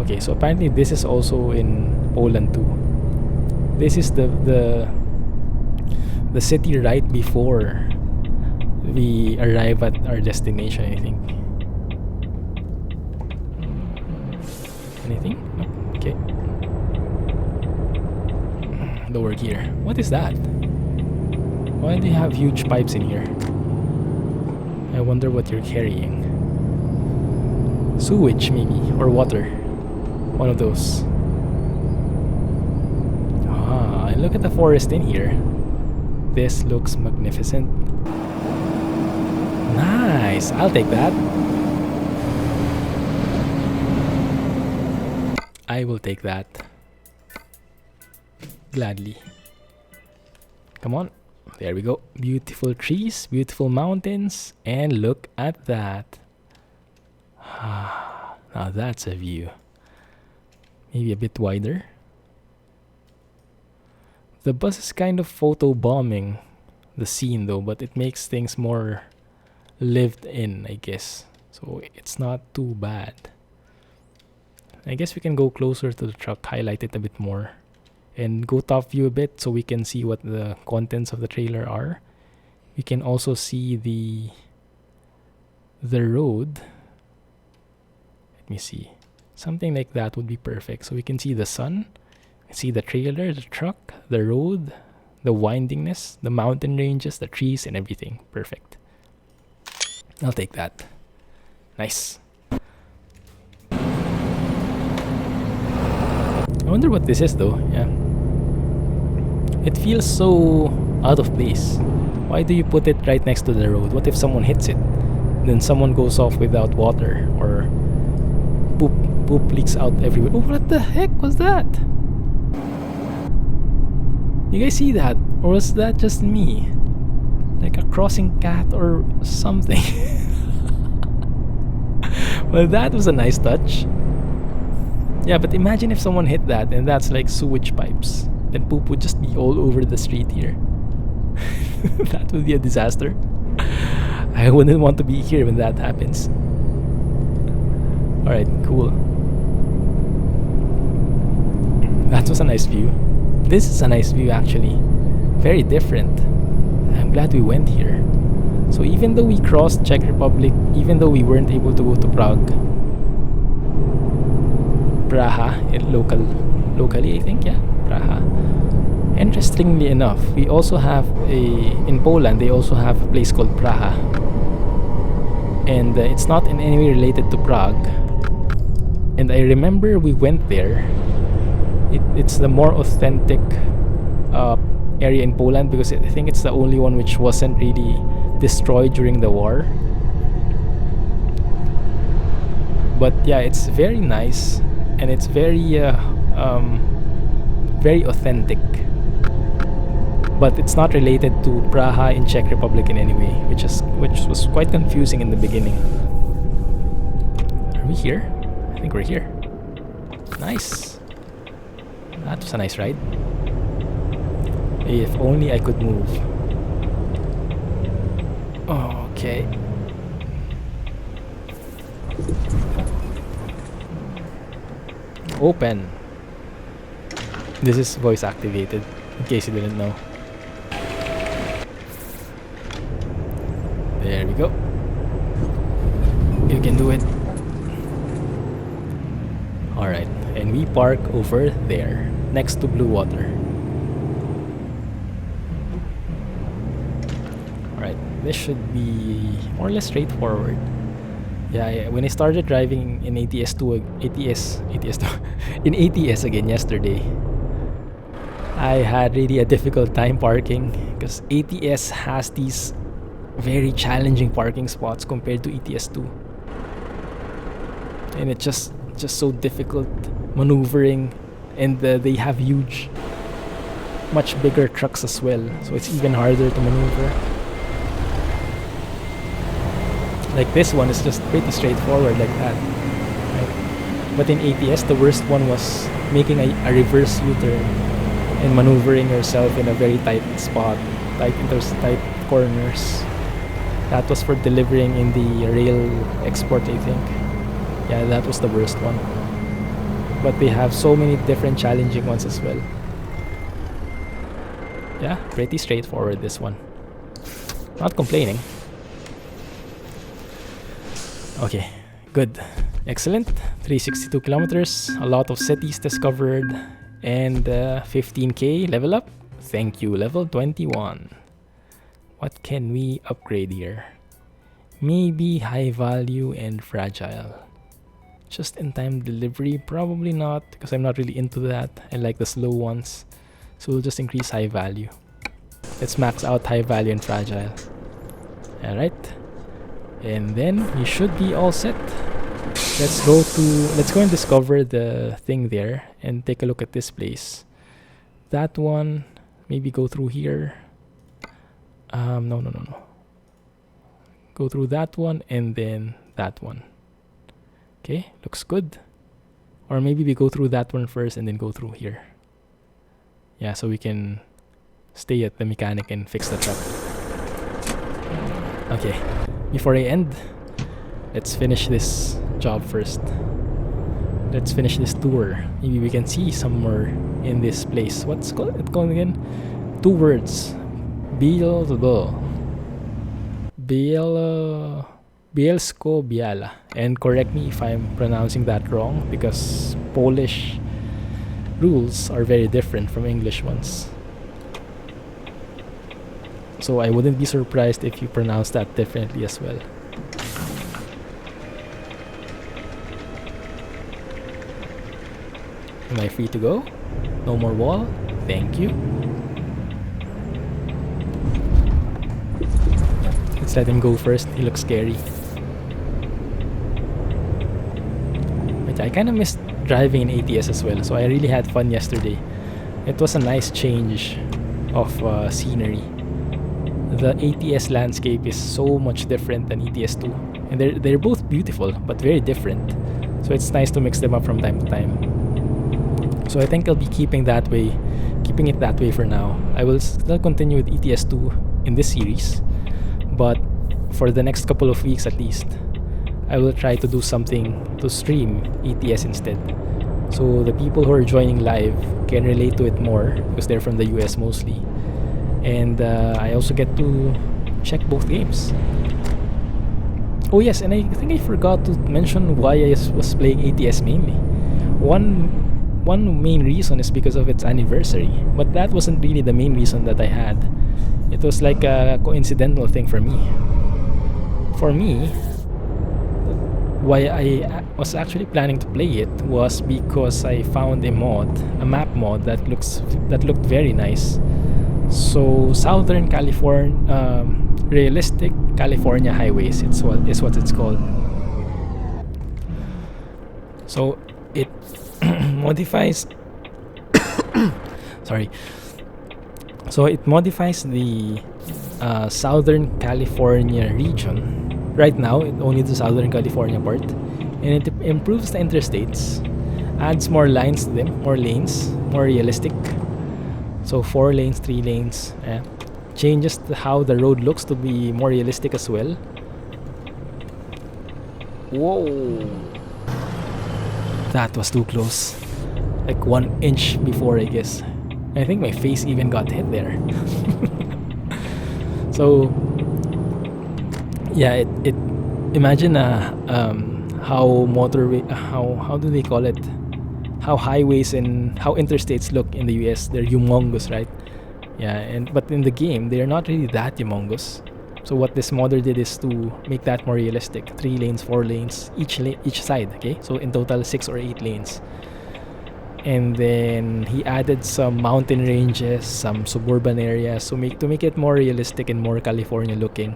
Okay, so apparently this is also in Poland too. This is the city right before we arrive at our destination, I think. Anything? No? Okay. Lower gear. What is that? Why do you have huge pipes in here? I wonder what you're carrying. Sewage, maybe, or water. One of those. Ah, and look at the forest in here. This looks magnificent. Nice! I'll take that. I will take that. Gladly. Come on. There we go. Beautiful trees, beautiful mountains, and look at that. Now that's a view. Maybe a bit wider. The bus is kind of photo bombing the scene though, but it makes things more lived in, I guess. So it's not too bad. I guess we can go closer to the truck, highlight it a bit more, and go top view a bit so we can see what the contents of the trailer are. We can also see the road. Let me see. Something like that would be perfect. So we can see the sun, see the trailer, the truck, the road, the windingness, the mountain ranges, the trees, and everything. Perfect. I'll take that. Nice. I wonder what this is though. Yeah. It feels so out of place. Why do you put it right next to the road? What if someone hits it? Then someone goes off without water, or poop leaks out everywhere. Oh, what the heck was that? You guys see that? Or was that just me? Like a crossing cat or something. Well, that was a nice touch. Yeah, but imagine if someone hit that and that's like sewage pipes. then poop would just be all over the street here. That would be a disaster. I wouldn't want to be here when that happens. Alright, cool. That was a nice view. This is a nice view actually. Very different. I'm glad we went here. So even though we crossed Czech Republic, even though we weren't able to go to Prague, Praha, locally I think, yeah, Praha. Interestingly enough, we also have in Poland, they also have a place called Praha. And it's not in any way related to Prague. And I remember we went there. It's the more authentic area in Poland because I think it's the only one which wasn't really destroyed during the war. But yeah, it's very nice and it's very authentic. But it's not related to Praha in Czech Republic in any way, which was quite confusing in the beginning. Are we here? I think we're here. Nice. That was a nice ride. If only I could move. Okay. Open. This is voice activated, in case you didn't know. There we go. You can do it. Alright, and we park over there, next to Blue Water. Alright, this should be more or less straightforward. Yeah, when I started driving in ETS2 in ETS again yesterday, I had really a difficult time parking because ETS has these very challenging parking spots compared to ETS2, and it's just so difficult maneuvering, and they have much bigger trucks as well, so it's even harder to maneuver. Like this one is just pretty straightforward like that, right? But in ETS, the worst one was making a reverse U-turn and maneuvering yourself in a very tight spot, tight corners. That was for delivering in the rail export, I think. Yeah, that was the worst one. But they have so many different challenging ones as well. Yeah, pretty straightforward this one. Not complaining. Okay, good. Excellent. 362 kilometers, a lot of cities discovered, and 15k level up. Thank you, level 21. What can we upgrade here? Maybe high value and fragile. Just in time delivery, probably not, because I'm not really into that. I like the slow ones. So we'll just increase high value. Let's max out high value and fragile. Alright. And then we should be all set. Let's go and discover the thing there and take a look at this place. That one, maybe go through here. No. Go through that one and then that one. Okay, looks good. Or maybe we go through that one first and then go through here. Yeah, so we can stay at the mechanic and fix the truck. Okay, before I end, let's finish this job first. Let's finish this tour. Maybe we can see some more in this place. What's it called again? 2 words. Bielsko-Biala. And correct me if I'm pronouncing that wrong, because Polish rules are very different from English ones. So I wouldn't be surprised if you pronounce that differently as well. Am I free to go? No more wall? Thank you. Let's let him go first. He looks scary. But I kind of missed driving in ATS as well, so I really had fun yesterday. It was a nice change of scenery. The ATS landscape is so much different than ETS2, and they're both beautiful but very different. So it's nice to mix them up from time to time. So I think I'll be keeping it that way for now. I will still continue with ETS2 in this series, but for the next couple of weeks at least, I will try to do something to stream ETS instead. So the people who are joining live can relate to it more because they're from the US mostly. And I also get to check both games. Oh yes, and I think I forgot to mention why I was playing ATS mainly. One main reason is because of its anniversary, but that wasn't really the main reason that I had. It was like a coincidental thing for me. For me, why I was actually planning to play it was because I found a map mod that looked very nice. So Southern California, realistic California highways, is what it's called. So it modifies sorry. So it modifies the Southern California region. Right now, only the Southern California part, and it improves the interstates, adds more lines to them, more lanes, more realistic. So 4 lanes, 3 lanes, changes how the road looks to be more realistic as well. Whoa! That was too close. Like 1 inch before, I guess. I think my face even got hit there. So yeah, it imagine how motorway how do they call it? How highways and how interstates look in the US. They're humongous, right? Yeah, but in the game they're not really that humongous. So what this modder did is to make that more realistic. 3 lanes, 4 lanes, each side, okay? So in total 6 or 8 lanes. And then he added some mountain ranges, some suburban areas, so to make it more realistic and more California looking.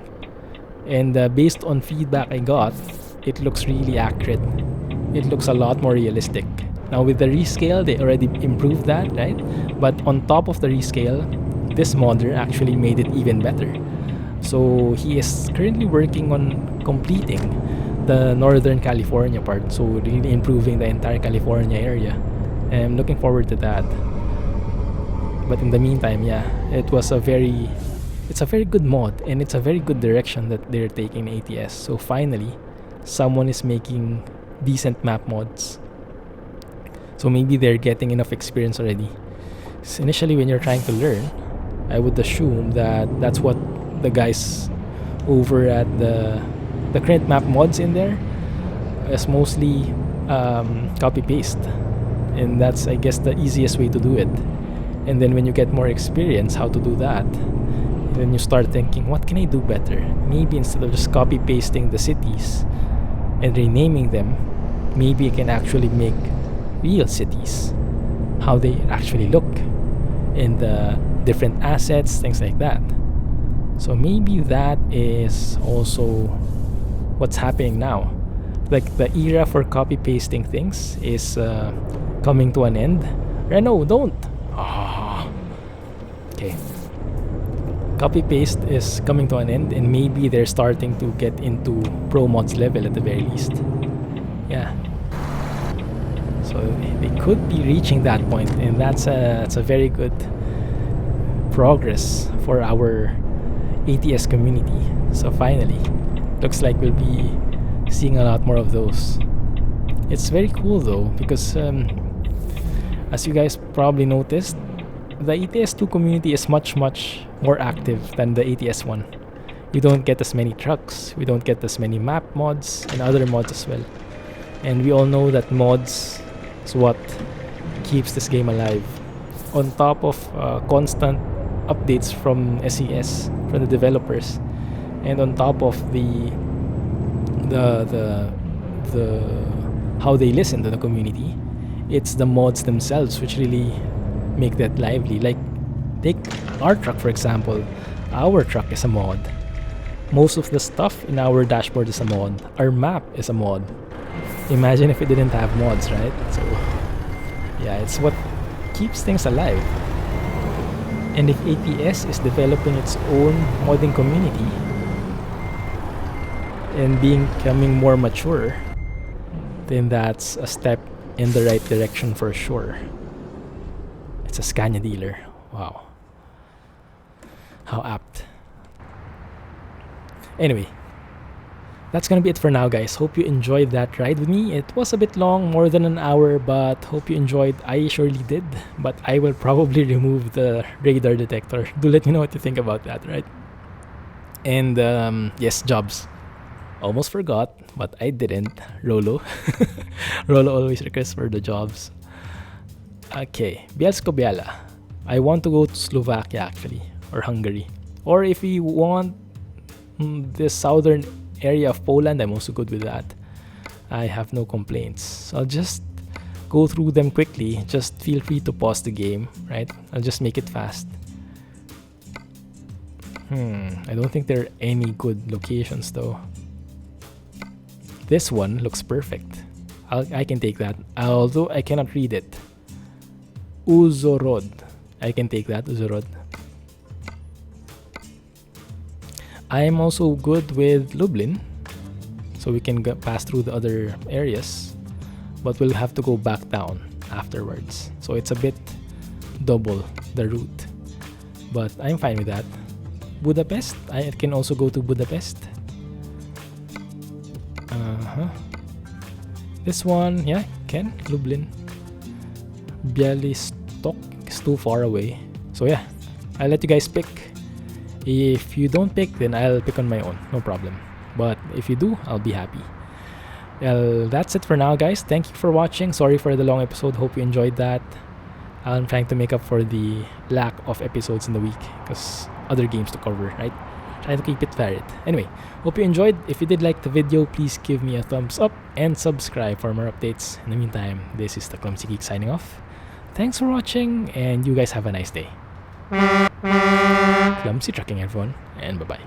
And based on feedback I got, it looks really accurate. It looks a lot more realistic. Now with the rescale, they already improved that, right? But on top of the rescale, this modder actually made it even better. So he is currently working on completing the Northern California part, so really improving the entire California area. And I'm looking forward to that. But in the meantime, yeah, it's a very good mod, and it's a very good direction that they're taking ATS. So finally, someone is making decent map mods. So maybe they're getting enough experience already. So initially, when you're trying to learn, I would assume that that's what the guys over at the current map mods in there is mostly copy paste, and that's, I guess, the easiest way to do it. And then when you get more experience how to do that, then you start thinking, what can I do better? Maybe instead of just copy pasting the cities and renaming them, maybe I can actually make real cities, how they actually look, and the different assets, things like that. So maybe that is also what's happening now. Like the era for copy pasting things is coming to an end. Reno, don't! Okay. Copy paste is coming to an end, and maybe they're starting to get into ProMods level at the very least. Yeah. So they could be reaching that point, and that's a very good progress for our ATS community. So finally, looks like we'll be seeing a lot more of those. It's very cool though, because as you guys probably noticed, the ETS2 community is much more active than the ATS1. We don't get as many trucks, we don't get as many map mods and other mods as well. And we all know that mods is what keeps this game alive. On top of constant updates from SES, from the developers, and on top of the how they listen to the community, it's the mods themselves which really make that lively. Like, take our truck for example. Our truck is a mod. Most of the stuff in our dashboard is a mod. Our map is a mod. Imagine if it didn't have mods, right? So yeah, it's what keeps things alive. And if ATS is developing its own modding community and becoming more mature, then that's a step in the right direction for sure. it's a Scania dealer. Wow. How apt. Anyway, that's gonna be it for now, guys. Hope you enjoyed that ride with me. It was a bit long, more than an hour, but hope you enjoyed. I surely did, but I will probably remove the radar detector. Do let me know what you think about that, right? And yes, jobs. Almost forgot, but I didn't. Rolo. Rolo always requests for the jobs. Okay, Bielsko-Biala. I want to go to Slovakia actually, or Hungary. Or if you want the southern area of Poland, I'm also good with that. I have no complaints. So I'll just go through them quickly. Just feel free to pause the game, right? I'll just make it fast. I don't think there are any good locations though. This one looks perfect. I can take that, although I cannot read it. Uzhhorod. I can take that, Uzhhorod. I am also good with Lublin, so we can pass through the other areas, but we'll have to go back down afterwards. So it's a bit double the route, but I'm fine with that. Budapest, I can also go to Budapest. This one, yeah, can. Lublin. Bialystok is too far away. So yeah, I'll let you guys pick. If you don't pick, then I'll pick on my own, no problem. But if you do, I'll be happy. Well, that's it for now, guys. Thank you for watching. Sorry for the long episode. Hope you enjoyed that. I'm trying to make up for the lack of episodes in the week because other games to cover, right? Trying to keep it varied. Anyway, hope you enjoyed. If you did like the video, please give me a thumbs up and subscribe for more updates. In the meantime, this is the Clumsy Geek signing off. Thanks for watching, and you guys have a nice day. Clumsy trucking, everyone, and bye-bye.